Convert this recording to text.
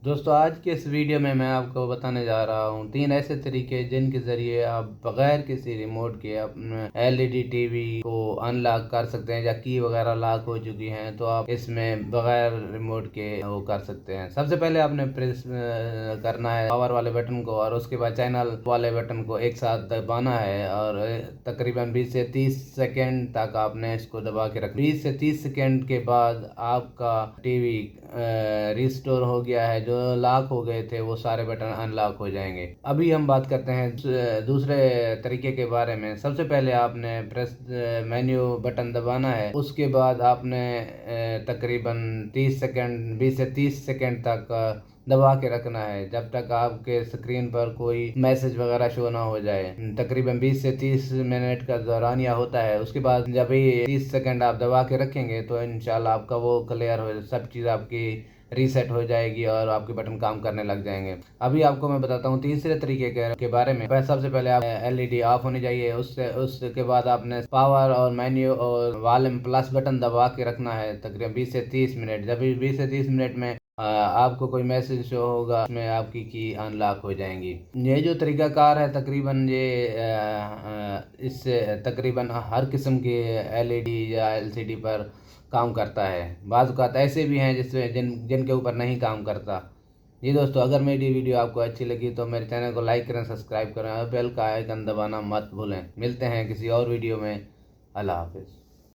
दोस्तों आज के इस वीडियो में मैं आपको बताने जा रहा हूँ 3 ऐसे तरीके जिनके ज़रिए आप बगैर किसी रिमोट के अपने एलईडी टीवी को अनलॉक कर सकते हैं, या की वगैरह लॉक हो चुकी हैं तो आप इसमें बगैर रिमोट के वो कर सकते हैं। सबसे पहले आपने प्रेस करना है पावर वाले बटन को, और उसके बाद चैनल वाले बटन को एक साथ दबाना है, और तकरीबन 20 से 30 सेकेंड तक आपने इसको दबा के रखना। 20 से 30 सेकेंड के बाद आपका टीवी रिस्टोर हो गया है, जो लॉक हो गए थे वो सारे बटन अनलॉक हो जाएंगे। अभी हम बात करते हैं दूसरे तरीके के बारे में। सबसे पहले आपने प्रेस मेन्यू बटन दबाना है, उसके बाद आपने तकरीबन 30 सेकंड 20 से 30 सेकंड तक दबा के रखना है, जब तक आपके स्क्रीन पर कोई मैसेज वगैरह शो ना हो जाए। तकरीबन 20 से 30 मिनट का दौरानिया होता है। उसके बाद जब भी 30 सेकंड आप दबा के रखेंगे तो इंशाल्लाह आपका वो क्लियर हो, सब चीज़ आपकी रीसेट हो जाएगी और आपके बटन काम करने लग जाएंगे। अभी आपको मैं बताता हूँ तीसरे तरीके के बारे में। सबसे पहले आप एलईडी ऑफ होनी चाहिए, उसके बाद आपने पावर और मेन्यू और वॉल्यूम प्लस बटन दबा के रखना है तकरीबन 20 से 30 मिनट। जब भी 20 से 30 मिनट में आपको कोई मैसेज शो होगा, उसमें आपकी की अनलॉक हो जाएंगी। ये जो तरीका कार है तकरीबन इससे तकरीबन हर किस्म के एलईडी या एलसीडी पर काम करता है। बाज़ औक़ात ऐसे भी हैं जिनके ऊपर नहीं काम करता। जी दोस्तों, अगर मेरी वीडियो आपको अच्छी लगी तो मेरे चैनल को लाइक करें, सब्सक्राइब करें और बेल का आइकन दबाना मत भूलें। मिलते हैं किसी और वीडियो में। अल्लाह हाफ़िज़।